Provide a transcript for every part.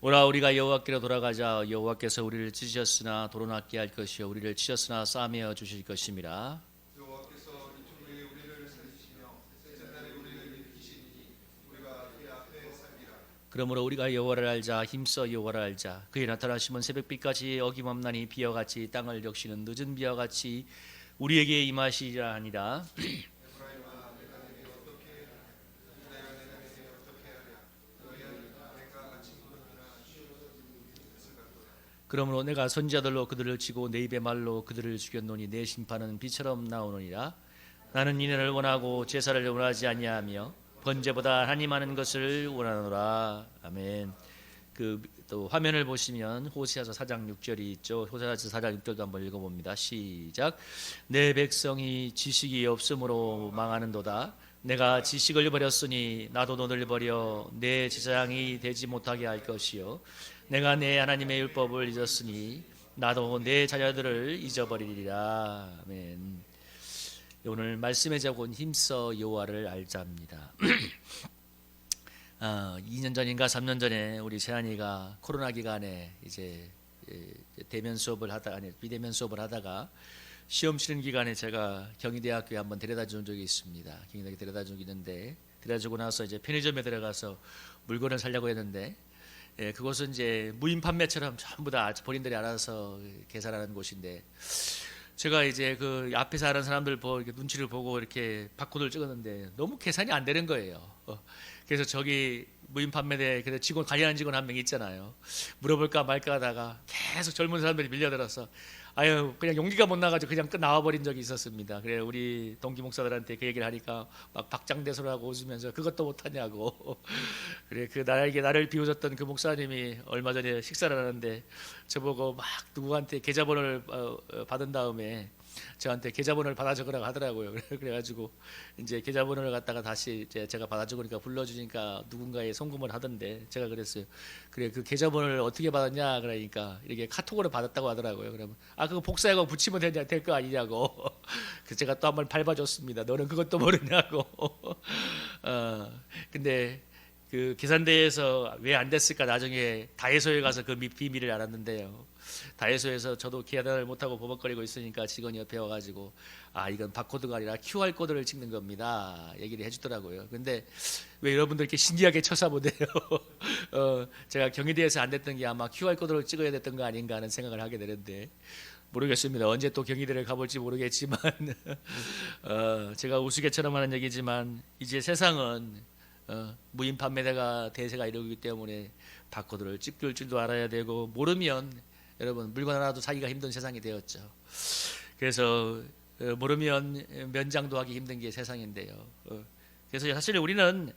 오라 우리가 여호와께로 돌아가자. 여호와께서 우리를 찢으셨으나 도로 낫게 할 것이요 우리를 치셨으나 싸매어 주실 것임이라. 여호와께서 이쪽에 우리를 살리시며 셋째 날에 우리를 일으키시니 우리가 그의 앞에 살리라. 그러므로 우리가 여호와를 알자. 힘써 여호와를 알자. 그의 나타나심은 새벽빛같이 어김없나니 비와 같이 땅을 적시는 늦은 비와 같이 우리에게 임하시리라 하니라. 에브라임아 내가 내게 어떻게 하랴. 내가 내게 어떻게 하랴. 너희는 내가 아침 구름이나 쉬어서 뜻을 갖도다. 그러므로 내가 선지자들로 그들을 치고 내 입의 말로 그들을 죽였노니 내 심판은 비처럼 나오느니라. 나는 인애를 원하고 제사를 원하지 아니하며 번제보다 하나님 아는 것을 원하노라. 아멘. 또 화면을 보시면 호세아서 4장 6절이 있죠. 호세아서 4장 6절도 한번 읽어봅니다. 시작. 내 백성이 지식이 없으므로 망하는도다. 내가 지식을 버렸으니 나도 너를 버려 내 제사장이 되지 못하게 할 것이요 내가 내 하나님의 율법을 잊었으니 나도 내 자녀들을 잊어버리리라. 아멘. 오늘 말씀의 제목은 힘써 여호와를 알자입니다. 2년 전인가 3년 전에 우리 재한이가 코로나 기간에 이제 대면 수업을 하다가 비대면 수업을 하다가 시험 치는 기간에 제가 경희대학교에 한번 데려다 준 적이 있습니다. 경희대학교 데려다 준 적이 있는데 데려다 주고 나서 이제 편의점에 들어가서 물건을 사려고 했는데 그곳은 이제 무인 판매처럼 전부 다 본인들이 알아서 계산하는 곳인데 제가 이제 그 앞에서 하는 사람들 이렇게 눈치를 보고 이렇게 바코드를 찍었는데 너무 계산이 안 되는 거예요. 그래서 저기 무인 판매대 그래서 직원 관리하는 직원 한 명 있잖아요. 물어볼까 말까 하다가 계속 젊은 사람들이 밀려들어서 아유 그냥 용기가 못 나가지고 그냥 나와버린 적이 있었습니다. 그래 우리 동기 목사들한테 그 얘기를 하니까 막 박장대소하고 웃으면서 그것도 못하냐고. 그래 그 나를 비웃었던 그 목사님이 얼마 전에 식사를 하는데 저보고 막 누구한테 계좌번호를 받은 다음에 저한테 계좌번호를 받아 적으라고 하더라고요. 그래가지고 이제 계좌번호를 갖다가 다시 제가 받아 적으니까 불러주니까 누군가에 송금을 하던데 제가 그랬어요. 그래 그 계좌번호를 어떻게 받았냐 그러니까 이렇게 카톡으로 받았다고 하더라고요. 그러면 그거 복사하고 붙이면 될 거 아니냐고. 그래서 제가 또 한번 밟아줬습니다. 너는 그것도 모르냐고. 근데 그 계산대에서 왜 안 됐을까 나중에 다이소에 가서 그 비밀을 알았는데요. 다이소에서 저도 계산을 못하고 버벅거리고 있으니까 직원이 옆에 와가지고 이건 바코드가 아니라 QR코드를 찍는 겁니다 얘기를 해주더라고요. 근데 왜 여러분들 이렇게 신기하게 쳐다보세요? 제가 경희대에서 안 됐던 게 아마 QR코드를 찍어야 됐던 거 아닌가 하는 생각을 하게 되는데 모르겠습니다. 언제 또 경희대를 가볼지 모르겠지만 제가 우스갯처럼 하는 얘기지만 이제 세상은 무인 판매대가 대세가 이루기 때문에 바코드를 찍을 줄도 알아야 되고 모르면 여러분 물건 하나도 사기가 힘든 세상이 되었죠. 그래서 모르면 면장도 하기 힘든 게 세상인데요. 그래서 사실 우리는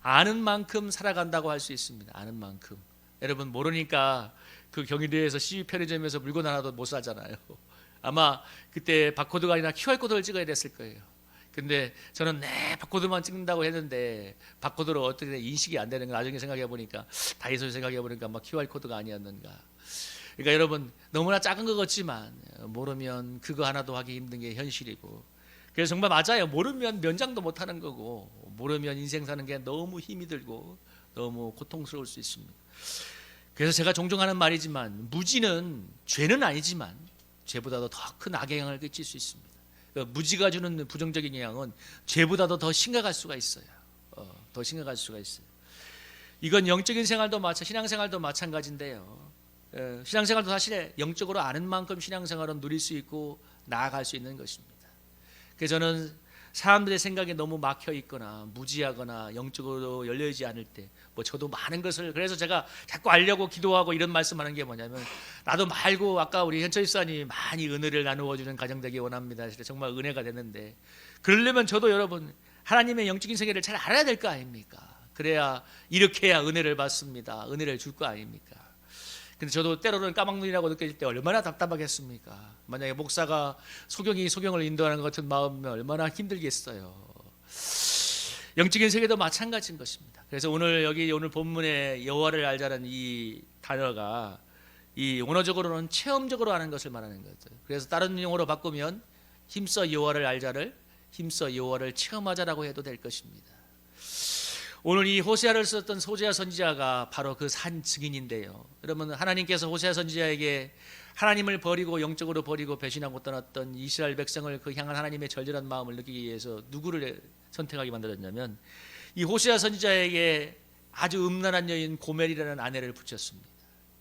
아는 만큼 살아간다고 할 수 있습니다. 아는 만큼. 여러분 모르니까 그 경희대에서 CU 편의점에서 물건 하나도 못 사잖아요. 아마 그때 바코드가 아니라 QR코드를 찍어야 됐을 거예요. 근데 저는 바코드만 찍는다고 했는데 바코드로 어떻게 인식이 안 되는 거 나중에 생각해 보니까 다이소에 생각해 보니까 막 QR코드가 아니었는가. 그러니까 여러분 너무나 작은 것 같지만 모르면 그거 하나도 하기 힘든 게 현실이고 그래서 정말 맞아요. 모르면 면장도 못 하는 거고 모르면 인생 사는 게 너무 힘이 들고 너무 고통스러울 수 있습니다. 그래서 제가 종종 하는 말이지만 무지는 죄는 아니지만 죄보다도 더 큰 악영향을 끼칠 수 있습니다. 무지가 주는 부정적인 영향은 죄보다도 더 심각할 수가 있어요. 더 심각할 수가 있어요. 이건 영적인 생활도 신앙생활도 마찬가지인데요. 신앙생활도 사실 영적으로 아는 만큼 신앙생활은 누릴 수 있고 나아갈 수 있는 것입니다. 그래서 저는 사람들의 생각에 너무 막혀 있거나 무지하거나 영적으로 열려있지 않을 때 저도 많은 것을 그래서 제가 자꾸 알려고 기도하고 이런 말씀하는 게 뭐냐면 나도 말고 아까 우리 현철 집사님이 많이 은혜를 나누어 주는 가정 되기 원합니다. 정말 은혜가 되는데 그러려면 저도 여러분 하나님의 영적인 세계를 잘 알아야 될 거 아닙니까? 그래야 이렇게 해야 은혜를 받습니다. 은혜를 줄 거 아닙니까? 근데 저도 때로는 까막눈이라고 느껴질 때 얼마나 답답하겠습니까? 만약에 목사가 소경을 인도하는 것 같은 마음이면 얼마나 힘들겠어요. 영적인 세계도 마찬가지인 것입니다. 그래서 오늘 본문에 여호와를 알자는 이 단어가 이 원어적으로는 체험적으로 아는 것을 말하는 거죠. 그래서 다른 용어로 바꾸면 힘써 여호와를 알자를 힘써 여호와를 체험하자라고 해도 될 것입니다. 오늘 이 호세아를 썼던 호세아 선지자가 바로 그 산 증인인데요. 여러분, 하나님께서 호세아 선지자에게 하나님을 버리고 영적으로 버리고 배신하고 떠났던 이스라엘 백성을 그 향한 하나님의 절절한 마음을 느끼기 위해서 누구를 선택하게 만들었냐면 이 호세아 선지자에게 아주 음란한 여인 고멜이라는 아내를 붙였습니다.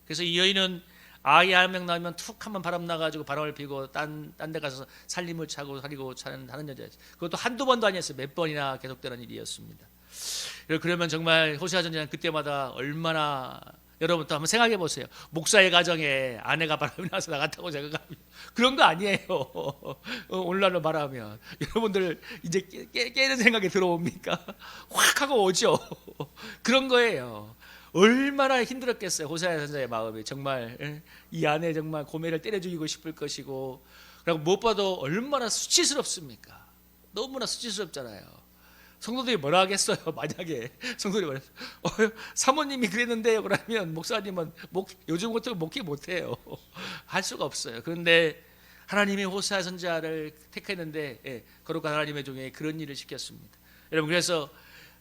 그래서 이 여인은 아이 한 명 나오면 툭 한번 바람 나가지고 바람을 피고 딴 데 가서 살림을 차고 살이고 하는 여자였어요. 그것도 한두 번도 아니었어요. 몇 번이나 계속되는 일이었습니다. 그러면 정말 호세아 선지자는 그때마다 얼마나, 여러분 또 한번 생각해 보세요. 목사의 가정에 아내가 바람이 나서 나갔다고 생각하면 그런 거 아니에요. 오늘날로 말하면 여러분들 이제 깨는 생각이 들어옵니까? 확 하고 오죠. 그런 거예요. 얼마나 힘들었겠어요. 호세아 선지자의 마음이. 정말 이 아내 정말 고멜을 때려 죽이고 싶을 것이고, 그리고 무엇보다도 얼마나 수치스럽습니까? 너무나 수치스럽잖아요. 성도들이 뭐라 하겠어요? 만약에 성도들이 뭐라 사모님이 그랬는데요, 그러면 목사님은 요즘 같은 목회 못해요. 할 수가 없어요. 그런데 하나님이 호세아 선지자를 택했는데 거룩한 하나님의 종에 그런 일을 시켰습니다. 여러분, 그래서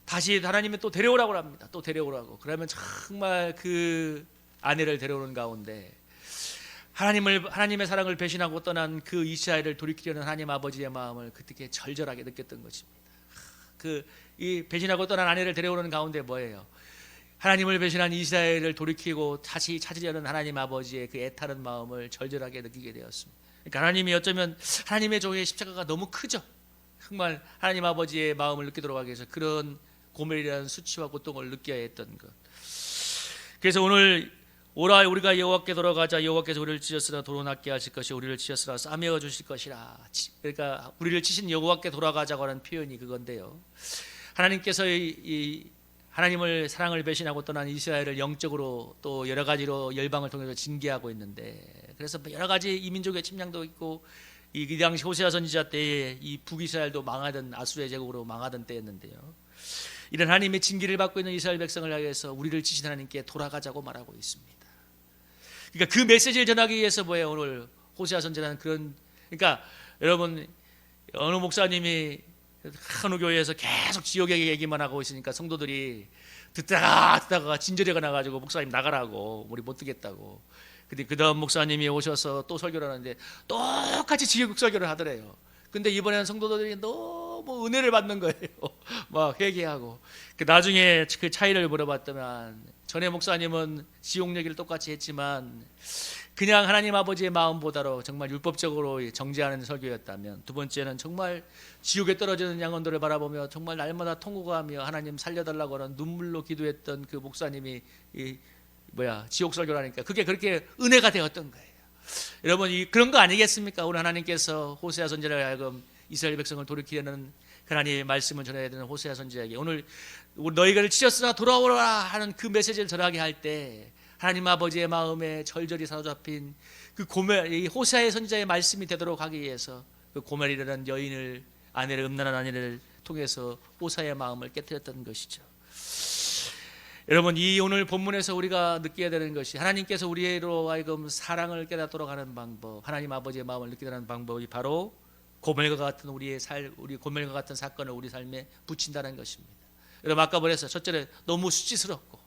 다시 하나님이 또 데려오라고 합니다. 또 데려오라고. 그러면 정말 그 아내를 데려오는 가운데 하나님의 사랑을 배신하고 떠난 그 이스라엘을 돌이키려는 하나님 아버지의 마음을 그때 절절하게 느꼈던 것입니다. 이 배신하고 떠난 아내를 데려오는 가운데 뭐예요? 하나님을 배신한 이스라엘을 돌이키고 다시 찾으려는 하나님 아버지의 그 애타는 마음을 절절하게 느끼게 되었습니다. 그러니까 하나님이 어쩌면 하나님의 종의 십자가가 너무 크죠. 정말 하나님 아버지의 마음을 느끼도록 하기 위해서 그런 고멜이라는 수치와 고통을 느껴야 했던 것. 그래서 오늘 오라 우리가 여호와께 돌아가자. 여호와께서 우리를 치셨으나 도로 낫게 하실 것이 우리를 치셨으나 싸매어 주실 것이라. 그러니까 우리를 치신 여호와께 돌아가자고 하는 표현이 그건데요. 하나님께서 하나님을 사랑을 배신하고 떠난 이스라엘을 영적으로 또 여러 가지로 열방을 통해서 징계하고 있는데, 그래서 여러 가지 이민족의 침략도 있고 이 당시 호세아 선지자 때에 이 북이스라엘도 망하던 아수르의 제국으로 망하던 때였는데요. 이런 하나님의 징계를 받고 있는 이스라엘 백성을 향해서 우리를 치신 하나님께 돌아가자고 말하고 있습니다. 그러니까 그 메시지를 전하기 위해서 뭐예요? 오늘 호세아 선지자는 그런, 그러니까 여러분 어느 목사님이 어느 교회에서 계속 지옥의 얘기만 하고 있으니까 성도들이 듣다가 진저리가 나가지고 목사님 나가라고, 우리 못 듣겠다고. 근데 그 다음 목사님이 오셔서 또 설교를 하는데 똑같이 지옥 설교를 하더래요. 근데 이번에는 성도들이 너무 은혜를 받는 거예요. 막 회개하고. 나중에 그 차이를 물어봤더만 전에 목사님은 지옥 얘기를 똑같이 했지만 그냥 하나님 아버지의 마음보다로 정말 율법적으로 정죄하는 설교였다면, 두 번째는 정말 지옥에 떨어지는 양원들을 바라보며 정말 날마다 통곡하며 하나님 살려달라고 하는 눈물로 기도했던 그 목사님이 지옥 설교를 하니까 그게 그렇게 은혜가 되었던 거예요. 여러분, 그런 거 아니겠습니까? 오늘 하나님께서 호세아 선지자를 하여금 이스라엘 백성을 돌이키려는 하나님의 말씀을 전해야 되는 호세아 선지자에게 오늘 너희가 치셨으나 돌아오라 하는 그 메시지를 전하게 할 때 하나님 아버지의 마음에 절절히 사로잡힌 그 이 호세아의 선지자의 말씀이 되도록 하기 위해서 그 고멜이라는 아내를 음란한 아내를 통해서 호세아의 마음을 깨뜨렸던 것이죠. 여러분, 이 오늘 본문에서 우리가 느껴야 되는 것이 하나님께서 우리로 하여금 사랑을 깨닫도록 하는 방법, 하나님 아버지의 마음을 느끼도록 하는 방법이 바로 고멜과 같은 우리 고멜과 같은 사건을 우리 삶에 붙인다는 것입니다. 여러분, 아까 말했어요. 첫째는 너무 수치스럽고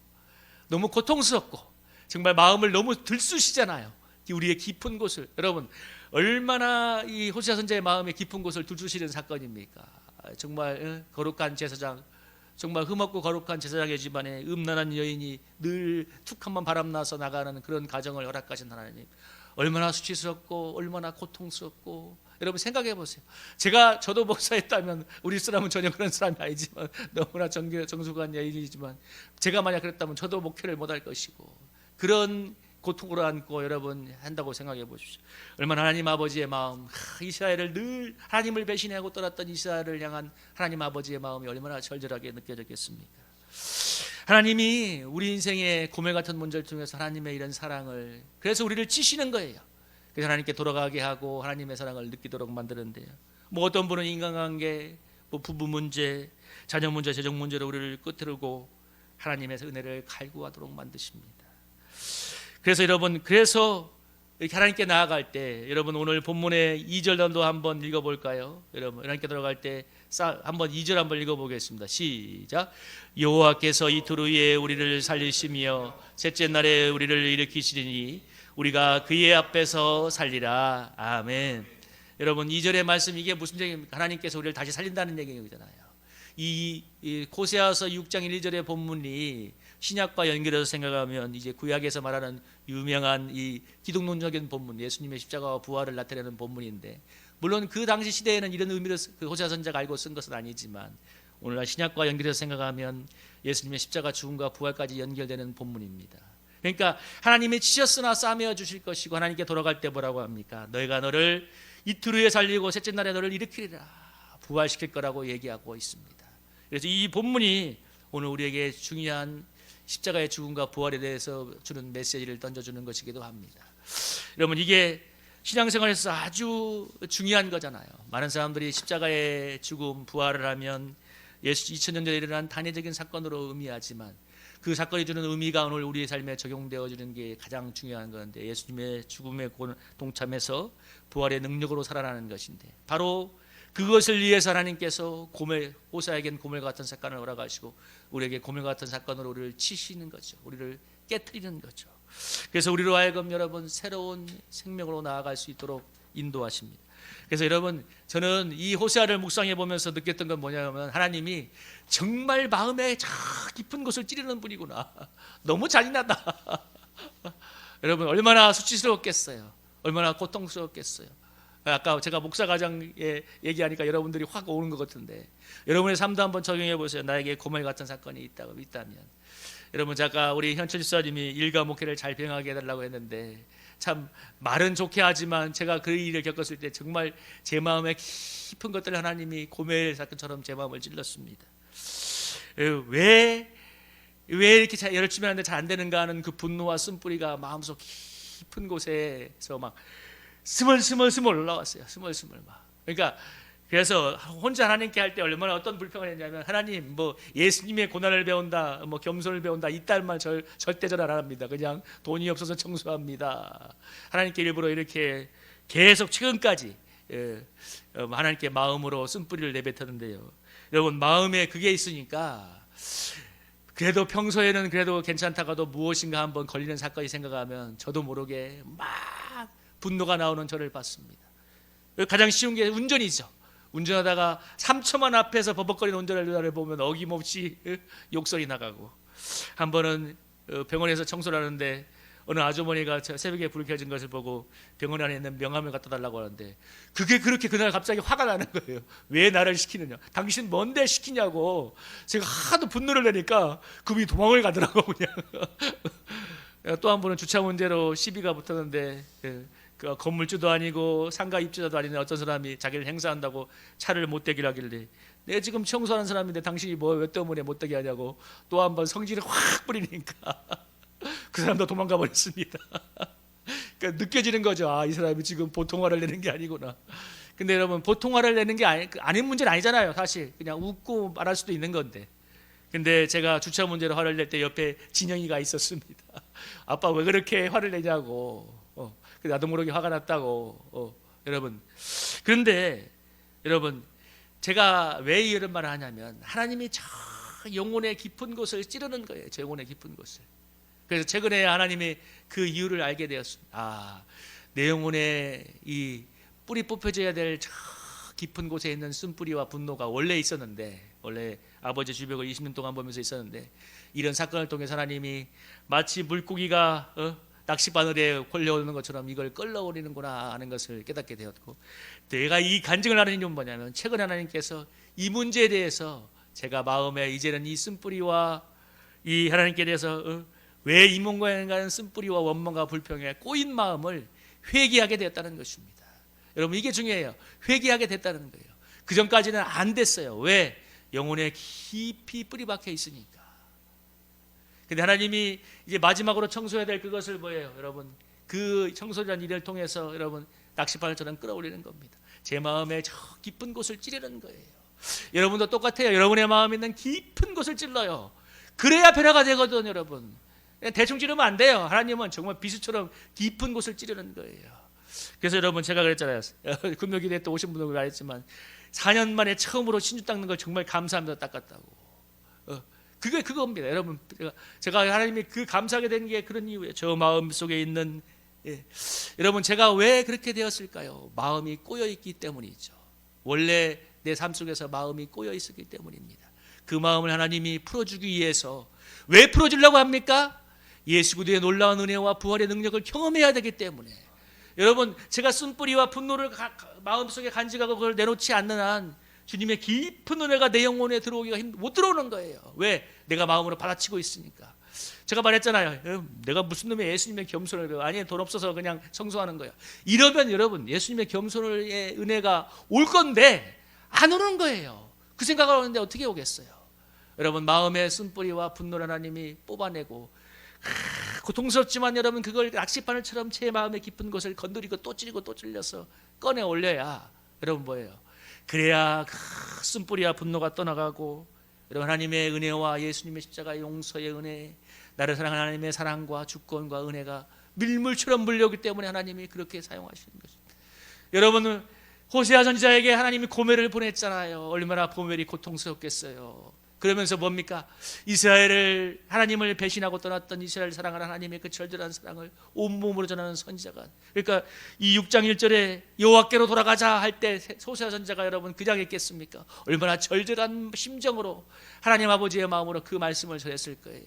너무 고통스럽고 정말 마음을 너무 들쑤시잖아요. 우리의 깊은 곳을. 여러분, 얼마나 이 호세아 선지자의 마음의 깊은 곳을 들쑤시는 사건입니까? 정말 거룩한 제사장, 정말 흠없고 거룩한 제사장의 집안에 음란한 여인이 늘 툭 한번 바람나서 나가는 그런 가정을 허락하신 하나님, 얼마나 수치스럽고 얼마나 고통스럽고. 여러분 생각해 보세요. 저도 목사였다면, 우리 사람은 전혀 그런 사람이 아니지만 너무나 정숙한 여인이지만 제가 만약 그랬다면 저도 목회를 못할 것이고, 그런 고통으로 안고 여러분 한다고 생각해 보십시오. 얼마나 하나님 아버지의 마음, 이스라엘을 늘 하나님을 배신하고 떠났던 이스라엘을 향한 하나님 아버지의 마음이 얼마나 절절하게 느껴졌겠습니까? 하나님이 우리 인생의 고멜 같은 문제를 통해서 하나님의 이런 사랑을, 그래서 우리를 치시는 거예요. 그래서 하나님께 돌아가게 하고 하나님의 사랑을 느끼도록 만드는데요. 어떤 분은 인간관계, 부부 문제, 자녀 문제, 재정 문제로 우리를 끄트르고 하나님의 은혜를 갈구하도록 만드십니다. 그래서 여러분, 이렇게 하나님께 나아갈 때, 여러분 오늘 본문의 2절도 한번 읽어볼까요? 여러분 하나님께 들어갈 때 한번 2절 한번 읽어보겠습니다. 시작. 여호와께서 이틀 후에 우리를 살리시며 셋째 날에 우리를 일으키시리니 우리가 그의 앞에서 살리라. 아멘. 여러분 2절의 말씀, 이게 무슨 얘기입니까? 하나님께서 우리를 다시 살린다는 얘기잖아요. 이 호세아서 6장 1절의 본문이 신약과 연결해서 생각하면 이제 구약에서 말하는 유명한 이 기독론적인 본문, 예수님의 십자가와 부활을 나타내는 본문인데, 물론 그 당시 시대에는 이런 의미로 그 호세아 선지자가 알고 쓴 것은 아니지만 오늘날 신약과 연결해서 생각하면 예수님의 십자가 죽음과 부활까지 연결되는 본문입니다. 그러니까 하나님이 치셨으나 싸매어 주실 것이고, 하나님께 돌아갈 때 뭐라고 합니까? 너희가 너를 이틀 후에 살리고 셋째 날에 너를 일으키리라, 부활시킬 거라고 얘기하고 있습니다. 그래서 이 본문이 오늘 우리에게 중요한 십자가의 죽음과 부활에 대해서 주는 메시지를 던져주는 것이기도 합니다. 여러분 이게 신앙생활에서 아주 중요한 거잖아요. 많은 사람들이 십자가의 죽음, 부활을 하면 예수 2000년 전에 일어난 단회적인 사건으로 의미하지만, 그 사건이 주는 의미가 오늘 우리의 삶에 적용되어지는 게 가장 중요한 건데, 예수님의 죽음에 동참해서 부활의 능력으로 살아나는 것인데, 바로 그것을 위해서 하나님께서 호세아에겐 고멜 같은 사건을 허락하시고 우리에게 고멜 같은 사건으로 우리를 치시는 거죠. 우리를 깨트리는 거죠. 그래서 우리로 하여금 여러분 새로운 생명으로 나아갈 수 있도록 인도하십니다. 그래서 여러분 저는 이 호세아를 묵상해 보면서 느꼈던 건 뭐냐면, 하나님이 정말 마음에 저 깊은 곳을 찌르는 분이구나. 너무 잔인하다. 여러분 얼마나 수치스러웠겠어요. 얼마나 고통스러웠겠어요. 아까 제가 목사과정에 얘기하니까 여러분들이 확 오는 것 같은데, 여러분의 삶도 한번 적용해 보세요. 나에게 고멜 같은 사건이 있다면. 여러분 아까 우리 현철 집사님이 일과 목회를 잘 병하게 해달라고 했는데, 참 말은 좋게 하지만 제가 그 일을 겪었을 때 정말 제 마음에 깊은 것들을 하나님이 고멜 사건처럼 제 마음을 찔렀습니다. 왜 이렇게 열심히 하는데 잘 안 되는가 하는 그 분노와 쓴뿌리가 마음속 깊은 곳에서 막 스멀스멀 올라왔어요. 스멀스멀 막. 그러니까 그래서 혼자 하나님께 할 때 얼마나 어떤 불평을 했냐면, 하나님 뭐 예수님의 고난을 배운다, 뭐 겸손을 배운다, 이딴 절대 전 안 합니다. 그냥 돈이 없어서 청소합니다. 하나님께 일부러 이렇게 계속 최근까지 하나님께 마음으로 쓴뿌리를 내뱉었는데요. 여러분 마음에 그게 있으니까 그래도 평소에는 그래도 괜찮다가도 무엇인가 한번 걸리는 사건이 생각하면 저도 모르게 막 분노가 나오는 저를 봤습니다. 가장 쉬운 게 운전이죠. 운전하다가 3초만 앞에서 버벅거리는 운전자를 보면 어김없이 욕설이 나가고, 한 번은 병원에서 청소를 하는데 어느 아주머니가 새벽에 불이 켜진 것을 보고 병원 안에 있는 명함을 갖다 달라고 하는데, 그게 그렇게 그날 갑자기 화가 나는 거예요. 왜 나를 시키느냐, 당신 뭔데 시키냐고. 제가 하도 분노를 내니까 그분이 도망을 가더라고 그냥. 또 한 번은 주차 문제로 시비가 붙었는데, 그 건물주도 아니고 상가 입주자도 아닌 어떤 사람이 자기를 행사한다고 차를 못 대기를 하길래, 내 지금 청소하는 사람인데 당신이 왜 때문에 못 대게 하냐고 또 한 번 성질을 확 뿌리니까 그 사람도 도망가 버렸습니다. 그러니까 느껴지는 거죠. 아, 이 사람이 지금 보통 화를 내는 게 아니구나. 근데 여러분 보통 화를 내는 게 아닌 문제는 아니잖아요. 사실 그냥 웃고 말할 수도 있는 건데. 근데 제가 주차 문제로 화를 낼 때 옆에 진영이가 있었습니다. 아빠 왜 그렇게 화를 내냐고. 나도 모르게 화가 났다고. 여러분, 그런데 여러분 제가 왜 이런 말을 하냐면, 하나님이 저 영혼의 깊은 곳을 찌르는 거예요. 제 영혼의 깊은 곳을. 그래서 최근에 하나님이 그 이유를 알게 되었습니다. 내 영혼에 이 뿌리 뽑혀져야 될 저 깊은 곳에 있는 쓴뿌리와 분노가 원래 있었는데, 원래 아버지 주벽을 20년 동안 보면서 있었는데, 이런 사건을 통해 하나님이 마치 물고기가 낚시바늘에 걸려오는 것처럼 이걸 끌어올리는구나 하는 것을 깨닫게 되었고, 내가 이 간증을 하는 이유는 뭐냐면, 최근 하나님께서 이 문제에 대해서 제가 마음에 이제는 이 쓴뿌리와 이 하나님께 대해서 왜 이 뭔가에 쓴뿌리와 원망과 불평에 꼬인 마음을 회개하게 되었다는 것입니다. 여러분 이게 중요해요. 회개하게 됐다는 거예요. 그 전까지는 안 됐어요. 왜? 영혼에 깊이 뿌리 박혀 있으니까. 근데 하나님이 이제 마지막으로 청소해야 될 그것을 뭐예요? 여러분 그 청소라는 일을 통해서 여러분 낚시바늘처럼 끌어올리는 겁니다. 제 마음에 저 깊은 곳을 찌르는 거예요. 여러분도 똑같아요. 여러분의 마음에 있는 깊은 곳을 찔러요. 그래야 변화가 되거든 여러분. 대충 찌르면 안 돼요. 하나님은 정말 비수처럼 깊은 곳을 찌르는 거예요. 그래서 여러분 제가 그랬잖아요. 금요기대 때 오신 분들 말했지만 4년 만에 처음으로 신주 닦는 걸 정말 감사합니다 닦았다고. 그게 그겁니다. 여러분 제가 하나님이 그 감사하게 된 게 그런 이유예요. 저 마음 속에 있는 여러분 제가 왜 그렇게 되었을까요? 마음이 꼬여 있기 때문이죠. 원래 내 삶 속에서 마음이 꼬여 있었기 때문입니다. 그 마음을 하나님이 풀어주기 위해서 왜 풀어주려고 합니까? 예수 그리스도의 놀라운 은혜와 부활의 능력을 경험해야 되기 때문에. 여러분 제가 쓴뿌리와 분노를 마음속에 간직하고 그걸 내놓지 않는 한 주님의 깊은 은혜가 내 영혼에 들어오기가 못 들어오는 거예요. 왜? 내가 마음으로 받아치고 있으니까. 제가 말했잖아요. 내가 무슨 놈의 예수님의 겸손을 배워. 아니 돈 없어서 그냥 청소하는 거야. 이러면 여러분 예수님의 겸손의 은혜가 올 건데 안 오는 거예요. 그 생각을 하는데 어떻게 오겠어요? 여러분 마음의 쓴뿌리와 분노를 하나님이 뽑아내고 고통스럽지만 여러분 그걸 낚시바늘처럼 제 마음의 깊은 곳을 건드리고 또 찌르고 또 찔려서 꺼내 올려야 여러분 뭐예요? 그래야 쓴뿌리와 분노가 떠나가고 여러분 하나님의 은혜와 예수님의 십자가의 용서의 은혜, 나를 사랑하는 하나님의 사랑과 주권과 은혜가 밀물처럼 물려오기 때문에 하나님이 그렇게 사용하시는 것입니다. 여러분 호세아 선지자에게 하나님이 고멜을 보냈잖아요. 얼마나 고멜이 고통스럽겠어요. 그러면서 뭡니까? 이스라엘을 하나님을 배신하고 떠났던 이스라엘 사랑하는 하나님의 그 절절한 사랑을 온몸으로 전하는 선지자가, 그러니까 이 6장 1절에 여호와께로 돌아가자 할 때 호세아 선지자가 여러분 그냥 했겠습니까? 얼마나 절절한 심정으로 하나님 아버지의 마음으로 그 말씀을 전했을 거예요.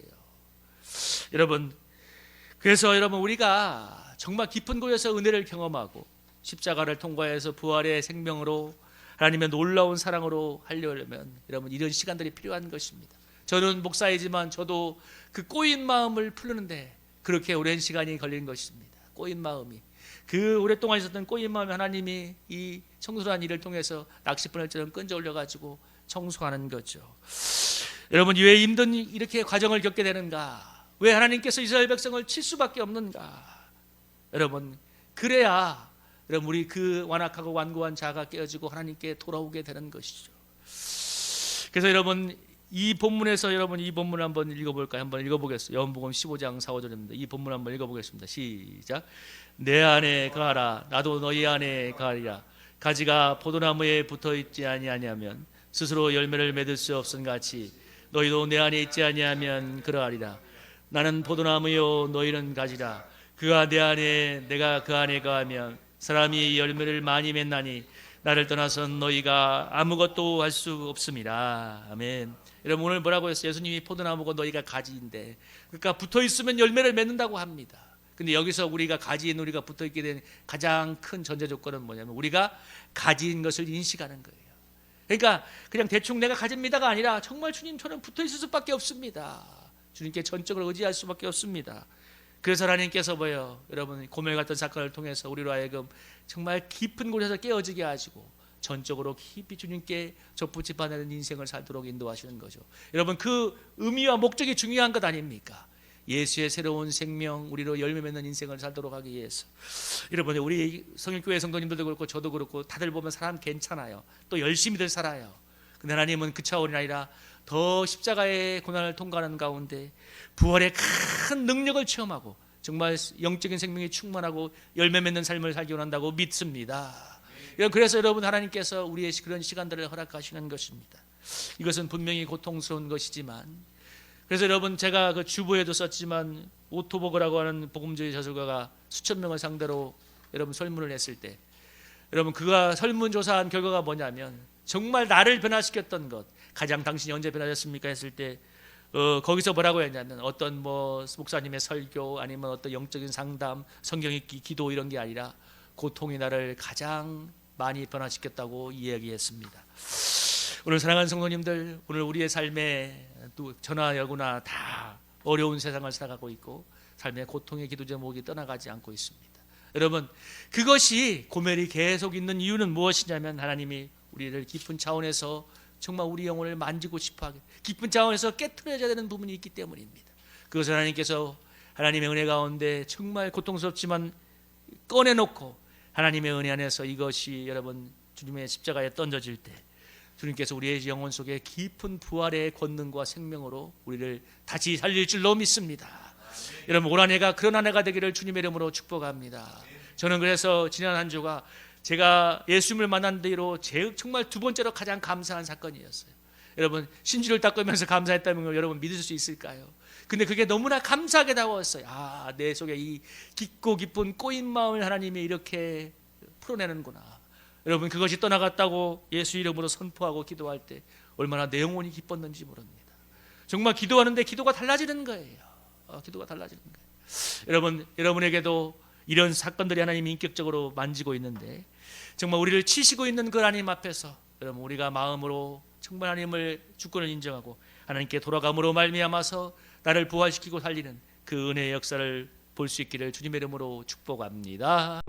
여러분 그래서 여러분 우리가 정말 깊은 곳에서 은혜를 경험하고 십자가를 통과해서 부활의 생명으로 하나님의 놀라운 사랑으로 하려면 여러분 이런 시간들이 필요한 것입니다. 저는 목사이지만 저도 그 꼬인 마음을 풀는데 그렇게 오랜 시간이 걸린 것입니다. 꼬인 마음이, 그 오랫동안 있었던 꼬인 마음이 하나님이 이 청소한 일을 통해서 낚싯바늘처럼 끈져 올려가지고 청소하는 거죠. 여러분 왜 힘든 이렇게 과정을 겪게 되는가? 왜 하나님께서 이스라엘 백성을 칠 수밖에 없는가? 여러분 그래야 여러분 우리 그 완악하고 완고한 자가 깨어지고 하나님께 돌아오게 되는 것이죠. 그래서 여러분 이 본문에서 여러분 이 본문을 한번 읽어볼까요? 한번 읽어보겠습니다. 요한복음 15장 4, 5절입니다. 이 본문 한번 읽어보겠습니다. 시작. 내 안에 거하라 나도 너희 안에 거하리라. 가지가 포도나무에 붙어있지 아니하면 스스로 열매를 맺을 수 없음 같이 너희도 내 안에 있지 아니하면 그러하리라. 나는 포도나무요 너희는 가지라. 그가 내 안에 내가 그 안에 거하면 사람이 열매를 많이 맺나니 나를 떠나선 너희가 아무것도 할 수 없습니다. 아멘. 여러분 오늘 뭐라고 했어요? 예수님이 포도나무고 너희가 가지인데, 그러니까 붙어있으면 열매를 맺는다고 합니다. 근데 여기서 우리가 가지인 우리가 붙어있게 된 가장 큰 전제 조건은 뭐냐면 우리가 가지인 것을 인식하는 거예요. 그러니까 그냥 대충 내가 가집니다가 아니라 정말 주님처럼 붙어있을 수밖에 없습니다. 주님께 전적으로 의지할 수밖에 없습니다. 그래서 하나님께서 뭐예요? 여러분 고멜 같은 사건을 통해서 우리로 하여금 정말 깊은 곳에서 깨어지게 하시고 전적으로 깊이 주님께 접붙이받는 인생을 살도록 인도하시는 거죠. 여러분 그 의미와 목적이 중요한 것 아닙니까? 예수의 새로운 생명, 우리로 열매 맺는 인생을 살도록 하기 위해서. 여러분 우리 성일교회 성도님들도 그렇고 저도 그렇고 다들 보면 사람 괜찮아요. 또 열심히들 살아요. 근데 하나님은 그 차원이 아니라 더 십자가의 고난을 통과하는 가운데 부활의 큰 능력을 체험하고 정말 영적인 생명이 충만하고 열매 맺는 삶을 살기 원한다고 믿습니다. 그래서 여러분 하나님께서 우리의 그런 시간들을 허락하시는 것입니다. 이것은 분명히 고통스러운 것이지만, 그래서 여러분 제가 그 주보에도 썼지만 오토버그라고 하는 복음주의 저술가가 수천 명을 상대로 여러분 설문을 했을 때 여러분 그가 설문조사한 결과가 뭐냐면 정말 나를 변화시켰던 것, 가장 당신이 언제 변화됐습니까 했을 때 거기서 뭐라고 했냐면 어떤 뭐 목사님의 설교 아니면 어떤 영적인 상담, 성경 읽기, 기도 이런 게 아니라 고통이 나를 가장 많이 변화시켰다고 이야기했습니다. 오늘 사랑하는 성도님들, 오늘 우리의 삶에 또 저나 여구나 다 어려운 세상을 살아가고 있고 삶의 고통의 기도 제목이 떠나가지 않고 있습니다. 여러분 그것이 고멜이 계속 있는 이유는 무엇이냐면 하나님이 우리를 깊은 차원에서 정말 우리 영혼을 만지고 싶어하게 깊은 차원에서 깨트려야 되는 부분이 있기 때문입니다. 그것을 하나님께서 하나님의 은혜 가운데 정말 고통스럽지만 꺼내놓고 하나님의 은혜 안에서 이것이 여러분 주님의 십자가에 던져질 때 주님께서 우리의 영혼 속에 깊은 부활의 권능과 생명으로 우리를 다시 살릴 줄로 믿습니다. 여러분 올 한 해가 그런 한 해가 되기를 주님의 이름으로 축복합니다. 저는 그래서 지난 한 주가 제가 예수님을 만난 뒤로 정말 두 번째로 가장 감사한 사건이었어요. 여러분 신주를 닦으면서 감사했다면 여러분 믿을 수 있을까요? 근데 그게 너무나 감사하게 다가왔어요. 아, 내 속에 이 깊고 깊은 꼬인 마음을 하나님이 이렇게 풀어내는구나. 여러분 그것이 떠나갔다고 예수 이름으로 선포하고 기도할 때 얼마나 내 영혼이 기뻤는지 모릅니다. 정말 기도하는데 기도가 달라지는 거예요. 기도가 달라지는 거예요. 여러분에게도 이런 사건들이 하나님이 인격적으로 만지고 있는데 정말 우리를 치시고 있는 그 하나님 앞에서 여러분 우리가 마음으로 정말 하나님을 주권을 인정하고 하나님께 돌아감으로 말미암아서 나를 부활시키고 살리는 그 은혜의 역사를 볼 수 있기를 주님의 이름으로 축복합니다.